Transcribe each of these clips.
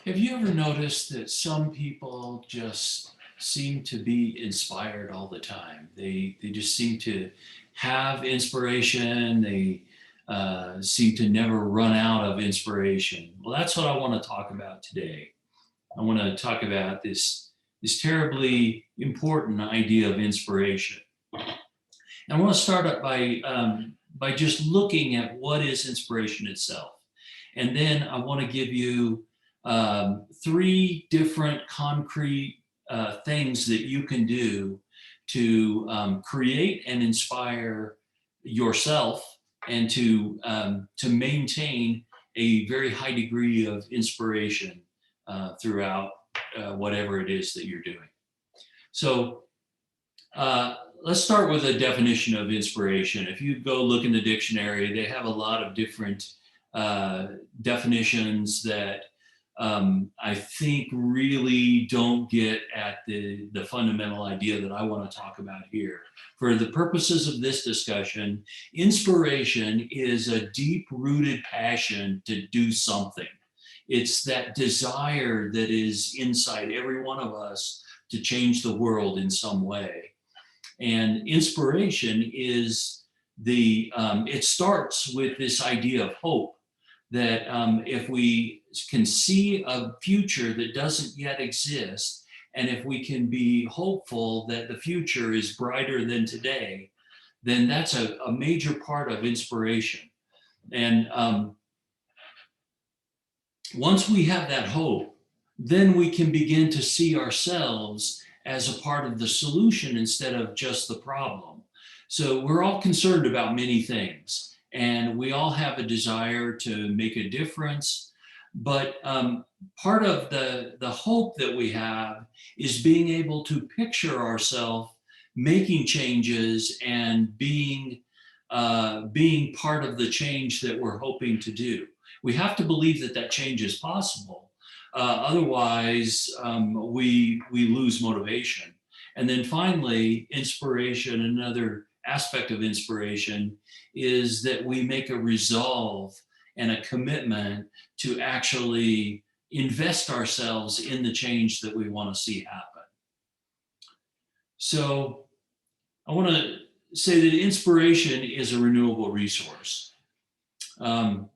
Have you ever noticed that some people just seem to be inspired all the time? They just seem to have inspiration. They seem to never run out of inspiration. Well, that's what I want to talk about today. I want to talk about this terribly important idea of inspiration. And I want to start up by just looking at what is inspiration itself. And then I want to give you three different concrete things that you can do to create and inspire yourself and to maintain a very high degree of inspiration throughout whatever it is that you're doing. So let's start with a definition of inspiration. If you go look in the dictionary, they have a lot of different uh, definitions that I think really don't get at the fundamental idea that I want to talk about here. For the purposes of this discussion, inspiration is a deep rooted passion to do something. It's that desire that is inside every one of us to change the world in some way. And inspiration is it starts with this idea of hope that if we can see a future that doesn't yet exist, and if we can be hopeful that the future is brighter than today, then that's a major part of inspiration. And once we have that hope, then we can begin to see ourselves as a part of the solution instead of just the problem. So we're all concerned about many things, and we all have a desire to make a difference. But part of the hope that we have is being able to picture ourselves making changes and being part of the change that we're hoping to do. We have to believe that that change is possible. Otherwise, we lose motivation. And then finally, inspiration, another aspect of inspiration is that we make a resolve and a commitment to actually invest ourselves in the change that we want to see happen. So I want to say that inspiration is a renewable resource. Um,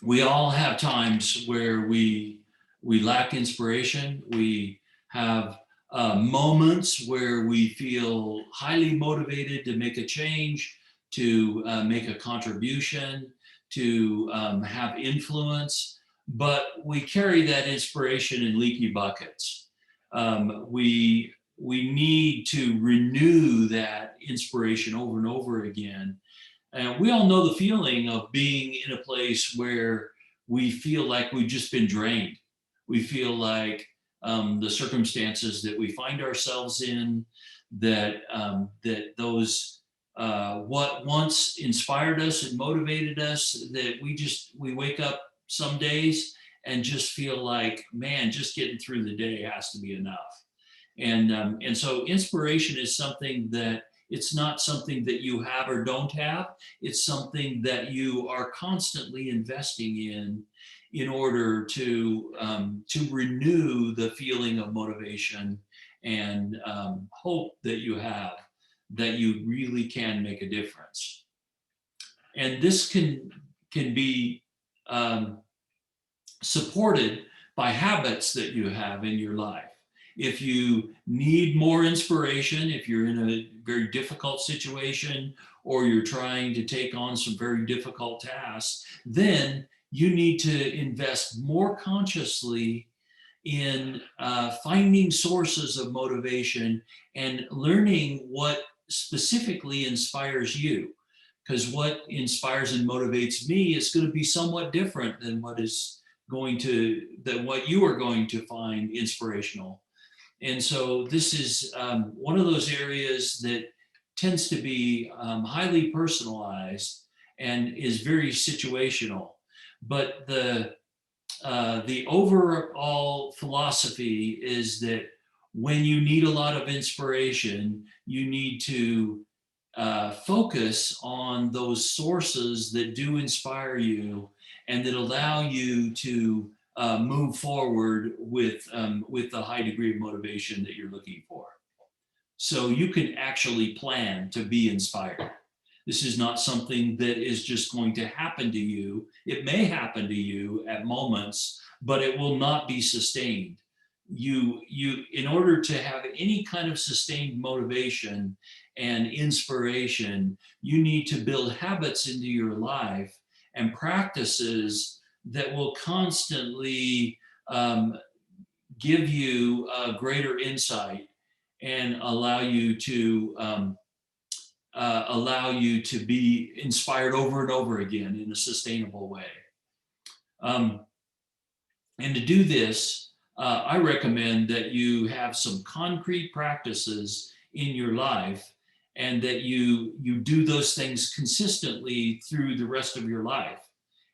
we all have times where we lack inspiration. We have moments where we feel highly motivated to make a change, to make a contribution, to have influence, but we carry that inspiration in leaky buckets. We need to renew that inspiration over and over again, and we all know the feeling of being in a place where we feel like we've just been drained. We feel like the circumstances that we find ourselves in, that those what once inspired us and motivated us, that we wake up some days and just feel like, man, just getting through the day has to be enough. And so inspiration is something that it's not something that you have or don't have. It's something that you are constantly investing in order to renew the feeling of motivation and hope that you have that you really can make a difference. And this can be um, supported by habits that you have in your life. If you need more inspiration, if you're in a very difficult situation or you're trying to take on some very difficult tasks, then you need to invest more consciously in finding sources of motivation and learning what specifically inspires you. Because what inspires and motivates me is going to be somewhat different than what you are going to find inspirational. And so this is one of those areas that tends to be highly personalized and is very situational. But the overall philosophy is that when you need a lot of inspiration, you need to focus on those sources that do inspire you and that allow you to move forward with the high degree of motivation that you're looking for. So you can actually plan to be inspired. This is not something that is just going to happen to you. It may happen to you at moments, but it will not be sustained. In order to have any kind of sustained motivation and inspiration, you need to build habits into your life and practices that will constantly um, give you greater insight and allow you to be inspired over and over again in a sustainable way. Um, and to do this, I recommend that you have some concrete practices in your life, and that you do those things consistently through the rest of your life.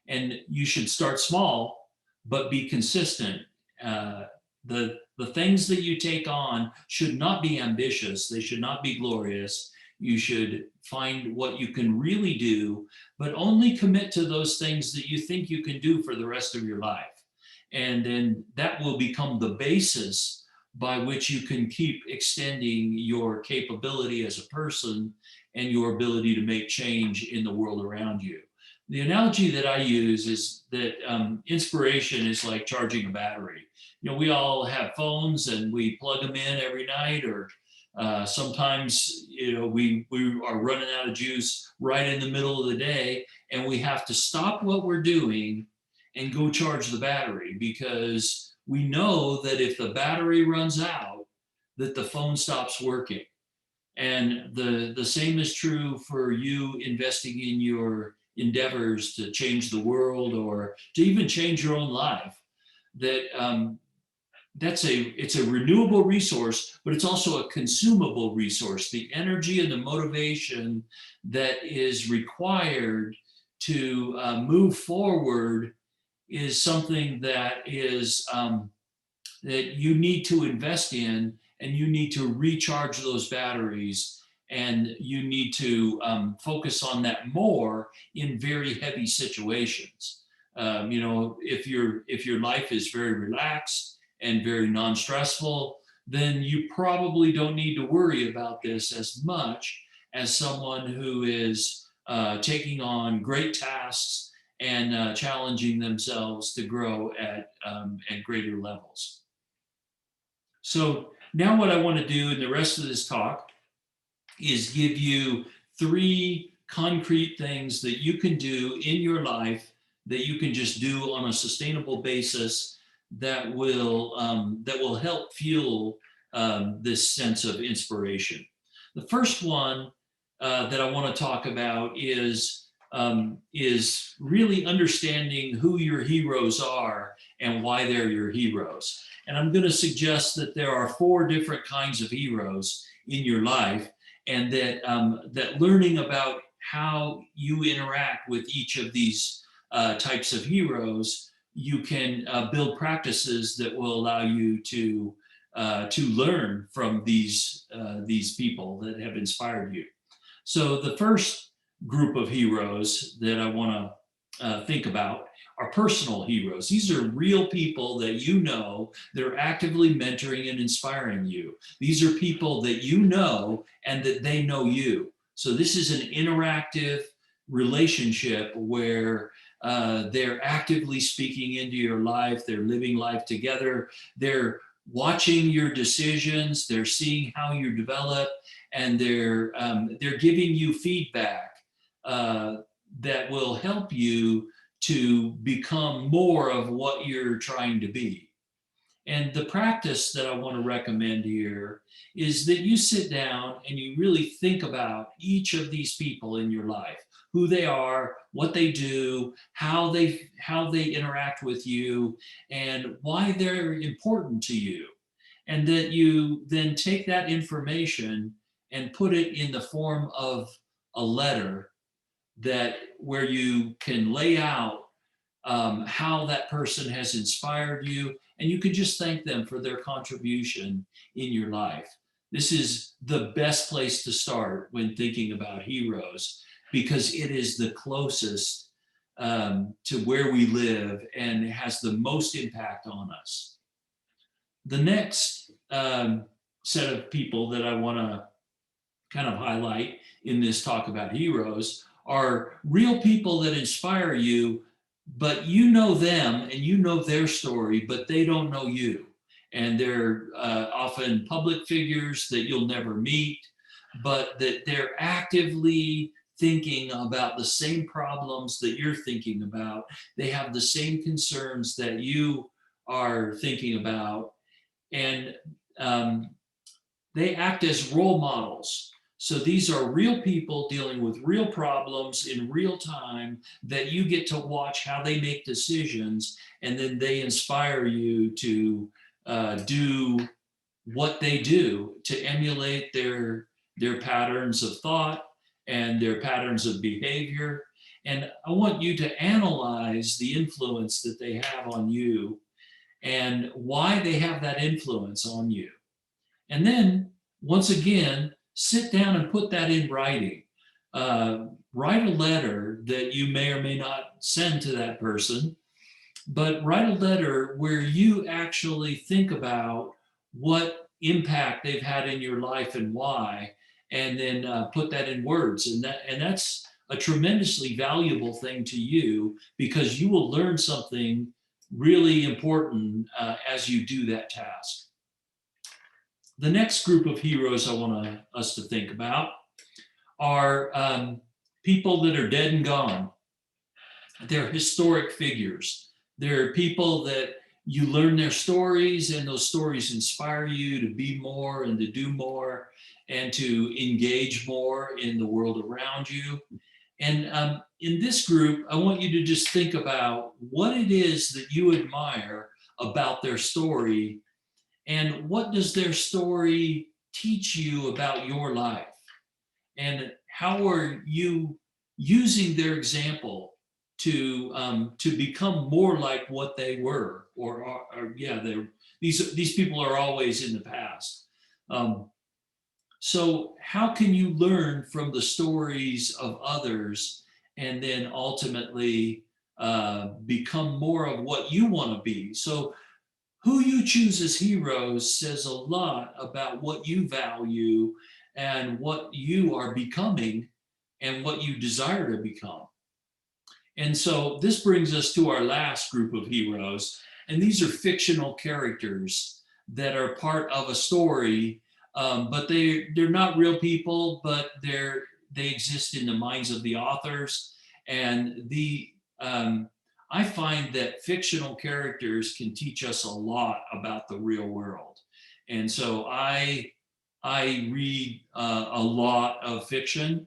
And you should start small, but be consistent. The things that you take on should not be ambitious. They should not be glorious. You should find what you can really do, but only commit to those things that you think you can do for the rest of your life. And then that will become the basis by which you can keep extending your capability as a person and your ability to make change in the world around you. The analogy that I use is that inspiration is like charging a battery. We all have phones and we plug them in every night, or sometimes, we are running out of juice right in the middle of the day, and we have to stop what we're doing and go charge the battery, because we know that if the battery runs out, that the phone stops working. And the same is true for you investing in your endeavors to change the world or to even change your own life. That it's a renewable resource, but it's also a consumable resource. The energy and the motivation that is required to move forward is something that you need to invest in, and you need to recharge those batteries, and you need to focus on that more in very heavy situations. If your life is very relaxed and very non-stressful, then you probably don't need to worry about this as much as someone who is taking on great tasks and challenging themselves to grow at greater levels. So now what I want to do in the rest of this talk is give you 3 concrete things that you can do in your life, that you can just do on a sustainable basis, that will help fuel this sense of inspiration. The first one that I want to talk about is really understanding who your heroes are and why they're your heroes. And I'm going to suggest that there are 4 different kinds of heroes in your life, and that learning about how you interact with each of these types of heroes, you can build practices that will allow you to learn from these people that have inspired you. So the first group of heroes that I want to think about are personal heroes. These are real people that that are actively mentoring and inspiring you. These are people that you know and that they know you. So this is an interactive relationship where they're actively speaking into your life. They're living life together. They're watching your decisions. They're seeing how you develop, and they're giving you feedback that will help you to become more of what you're trying to be. And the practice that I want to recommend here is that you sit down and you really think about each of these people in your life, who they are, what they do, how they interact with you, and why they're important to you. And that you then take that information and put it in the form of a letter, where you can lay out how that person has inspired you, and you can just thank them for their contribution in your life. This is the best place to start when thinking about heroes, because it is the closest to where we live and has the most impact on us. The next set of people that I want to kind of highlight in this talk about heroes are real people that inspire you, but you know them and you know their story, but they don't know you. And they're often public figures that you'll never meet, but that they're actively thinking about the same problems that you're thinking about. They have the same concerns that you are thinking about. And um, they act as role models. So these are real people dealing with real problems in real time that you get to watch how they make decisions, and then they inspire you to do what they do, to emulate their patterns of thought and their patterns of behavior. And I want you to analyze the influence that they have on you and why they have that influence on you. And then, once again, sit down and put that in writing. Write a letter that you may or may not send to that person, but write a letter where you actually think about what impact they've had in your life and why, and then put that in words. And that's a tremendously valuable thing to you, because you will learn something really important as you do that task. The next group of heroes I want us to think about are people that are dead and gone. They're historic figures. They're people that you learn their stories, and those stories inspire you to be more and to do more and to engage more in the world around you. And in this group, I want you to just think about what it is that you admire about their story, and what does their story teach you about your life? And how are you using their example to become more like what they were? Or yeah, these people are always in the past. So how can you learn from the stories of others and then ultimately become more of what you want to be? So who you choose as heroes says a lot about what you value and what you are becoming and what you desire to become. And so this brings us to our last group of heroes. And these are fictional characters that are part of a story, but they're not real people, but they exist in the minds of the authors. And I find that fictional characters can teach us a lot about the real world. And so I read a lot of fiction,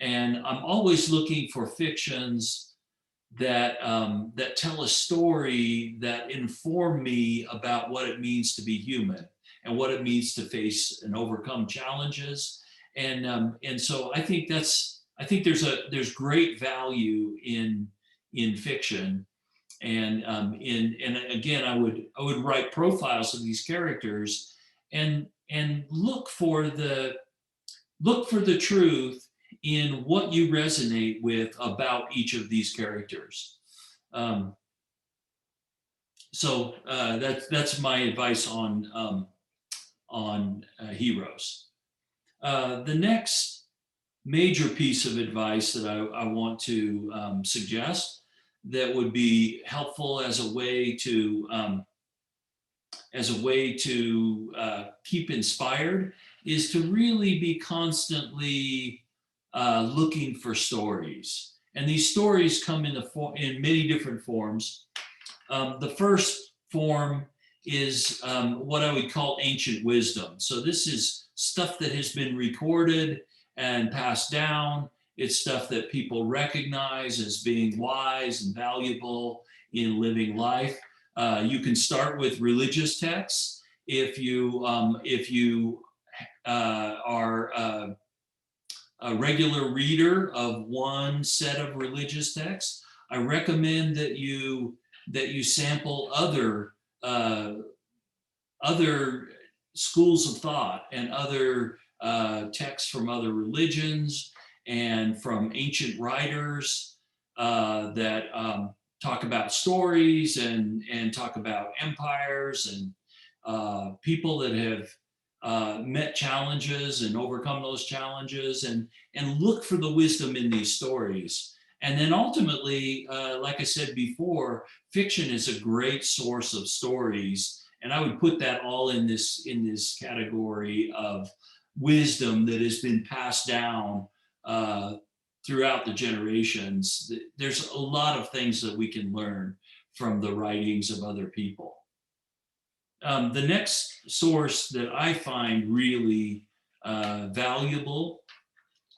and I'm always looking for fictions that tell a story that inform me about what it means to be human and what it means to face and overcome challenges. And so I think there's great value in fiction. And again, I would write profiles of these characters and look for the truth in what you resonate with about each of these characters. Um, so that's my advice on heroes. The next major piece of advice that I want to suggest that would be helpful as a way to keep inspired is to really be constantly looking for stories. And these stories come in many different forms. The first form is what I would call ancient wisdom. So this is stuff that has been recorded and passed down. It's stuff that people recognize as being wise and valuable in living life. You can start with religious texts if you are a regular reader of one set of religious texts. I recommend that you sample other schools of thought and other texts from other religions and from ancient writers. that talk about stories and talk about empires and people that have met challenges and overcome those challenges and look for the wisdom in these stories. And then ultimately, like I said before, fiction is a great source of stories. And I would put that all in this category of wisdom that has been passed down uh, throughout the generations. There's a lot of things that we can learn from the writings of other people. The next source that I find really valuable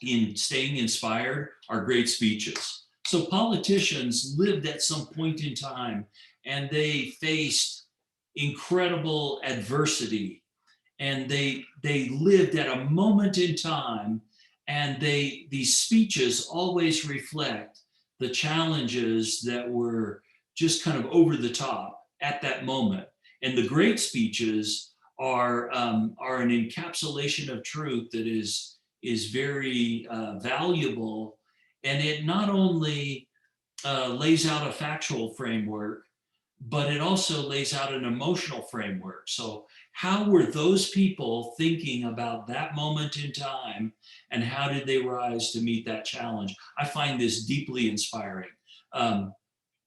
in staying inspired are great speeches. So politicians lived at some point in time and they faced incredible adversity and they lived at a moment in time, and these speeches always reflect the challenges that were just kind of over the top at that moment. And the great speeches are an encapsulation of truth that is very valuable, and it not only lays out a factual framework, but it also lays out an emotional framework. So, how were those people thinking about that moment in time, and how did they rise to meet that challenge? I find this deeply inspiring. Um,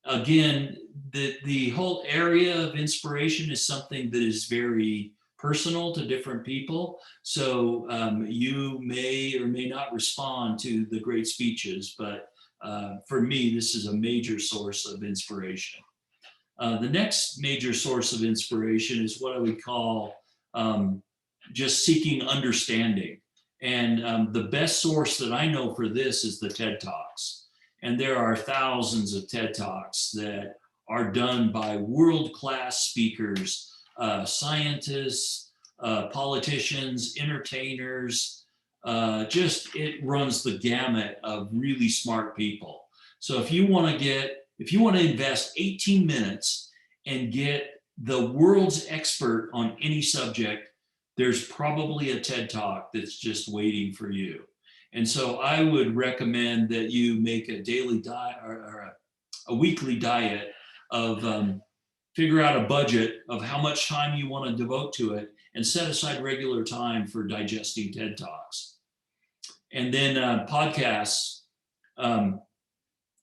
Again, the whole area of inspiration is something that is very personal to different people. So you may or may not respond to the great speeches, but for me, this is a major source of inspiration. The next major source of inspiration is what I would call um, just seeking understanding. And the best source that I know for this is the TED Talks. And there are thousands of TED Talks that are done by world class speakers, scientists, politicians, entertainers. Just it runs the gamut of really smart people. So if you want to invest 18 minutes and get the world's expert on any subject, there's probably a TED Talk that's just waiting for you. And so I would recommend that you make a daily diet or a weekly diet of figure out a budget of how much time you want to devote to it and set aside regular time for digesting TED Talks. And then podcasts. Um,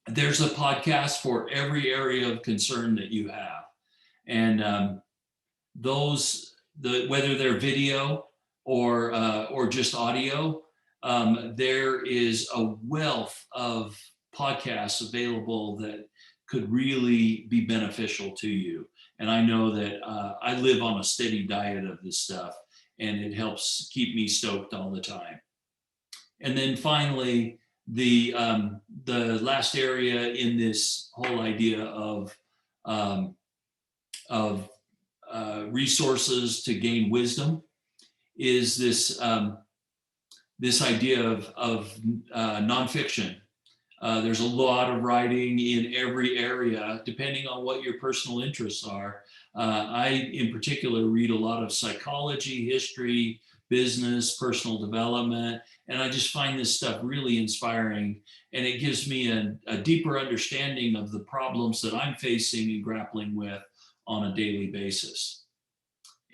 there's a podcast for every area of concern that you have. And whether they're video or just audio, there is a wealth of podcasts available that could really be beneficial to you. And I know that I live on a steady diet of this stuff, and it helps keep me stoked all the time. And then finally, the last area in this whole idea um, of resources to gain wisdom is this idea of nonfiction. There's a lot of writing in every area, depending on what your personal interests are. I, in particular, read a lot of psychology, history, business, personal development, and I just find this stuff really inspiring. And it gives me a deeper understanding of the problems that I'm facing and grappling with on a daily basis.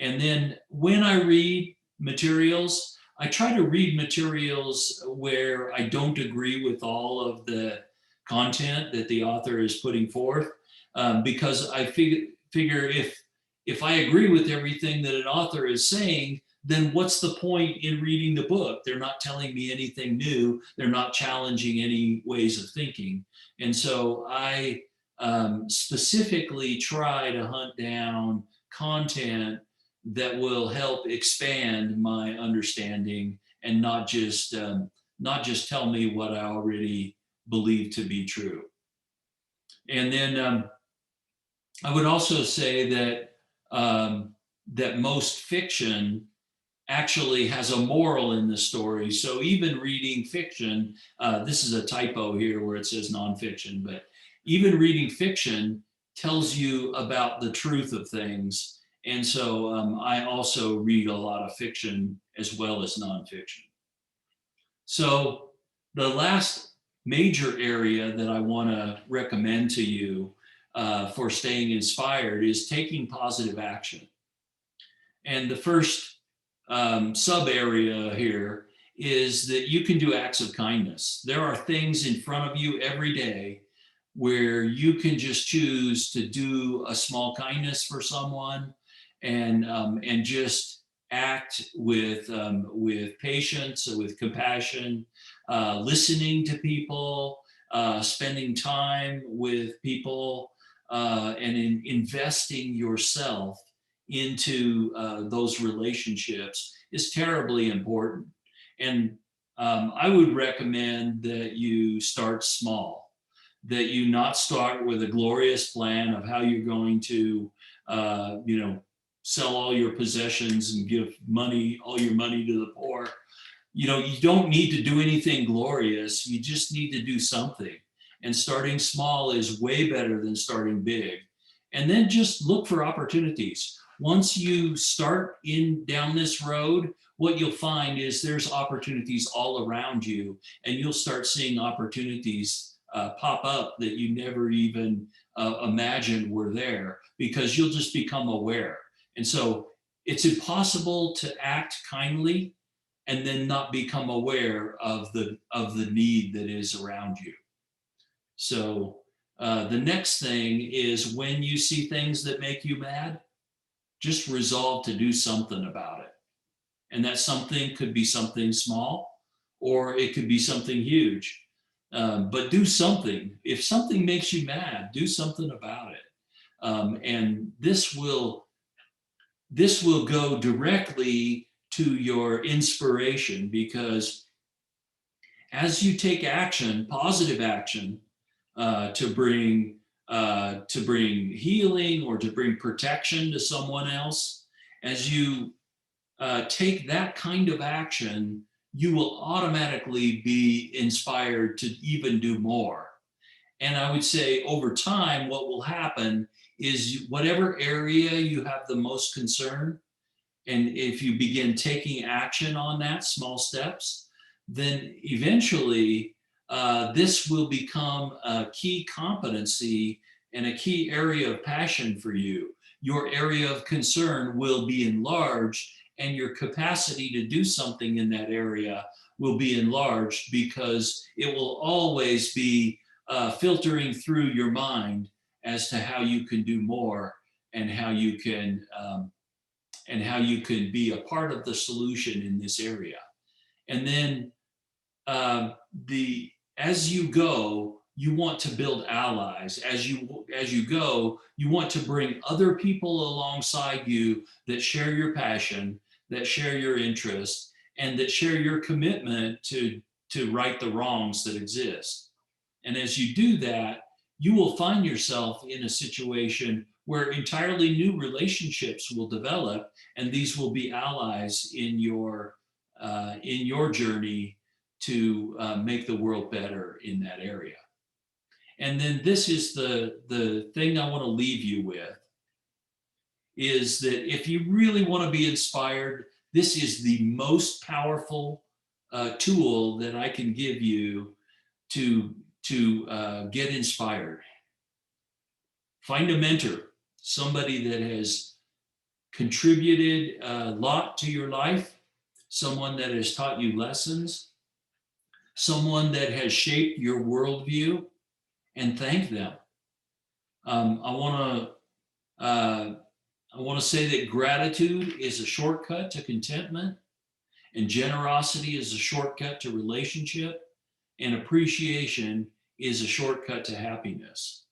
And then when I read materials, I try to read materials where I don't agree with all of the content that the author is putting forth, because I figure if I agree with everything that an author is saying, then what's the point in reading the book? They're not telling me anything new. They're not challenging any ways of thinking. And so I specifically try to hunt down content that will help expand my understanding and not just tell me what I already believe to be true. And then I would also say that most fiction actually has a moral in the story. So even reading fiction, this is a typo here where it says nonfiction, but even reading fiction tells you about the truth of things. And so I also read a lot of fiction as well as nonfiction. So the last major area that I want to recommend to you for staying inspired is taking positive action. And the first sub area here is that you can do acts of kindness. There are things in front of you every day where you can just choose to do a small kindness for someone, and just act with patience, with compassion, listening to people, spending time with people, and investing yourself into those relationships is terribly important. And I would recommend that you start small, that you not start with a glorious plan of how you're going to, sell all your possessions and give all your money to the poor. You don't need to do anything glorious. You just need to do something. And starting small is way better than starting big. And then just look for opportunities. Once you start in down this road, what you'll find is there's opportunities all around you, and you'll start seeing opportunities pop up that you never even imagined were there, because you'll just become aware. And so it's impossible to act kindly and then not become aware of the need that is around you. So the next thing is, when you see things that make you mad, just resolve to do something about it. And that something could be something small, or it could be something huge. But do something. If something makes you mad, do something about it. And this will go directly to your inspiration, because as you take action, positive action, to bring healing or to bring protection to someone else, as you take that kind of action, you will automatically be inspired to even do more. And I would say over time, what will happen is, whatever area you have the most concern, and if you begin taking action on that, small steps, then eventually this will become a key competency and a key area of passion for you. Your area of concern will be enlarged, and your capacity to do something in that area will be enlarged, because it will always be filtering through your mind as to how you can do more, and how you can be a part of the solution in this area. And then the as you go, you want to build allies. As you go, you want to bring other people alongside you that share your passion, that share your interest, and that share your commitment to right the wrongs that exist. And as you do that, you will find yourself in a situation where entirely new relationships will develop, and these will be allies in your journey to make the world better in that area. And then this is the thing I want to leave you with, is that if you really want to be inspired, this is the most powerful tool that I can give you to get inspired. Find a mentor, somebody that has contributed a lot to your life, someone that has taught you lessons, someone that has shaped your worldview, and thank them. I want to say that gratitude is a shortcut to contentment, and generosity is a shortcut to relationship, and appreciation is a shortcut to happiness.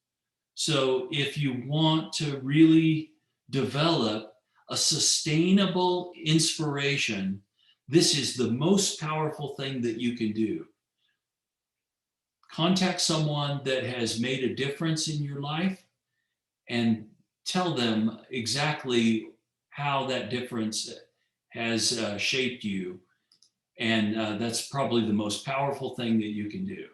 So if you want to really develop a sustainable inspiration, this is the most powerful thing that you can do. Contact someone that has made a difference in your life, and tell them exactly how that difference has shaped you. And that's probably the most powerful thing that you can do.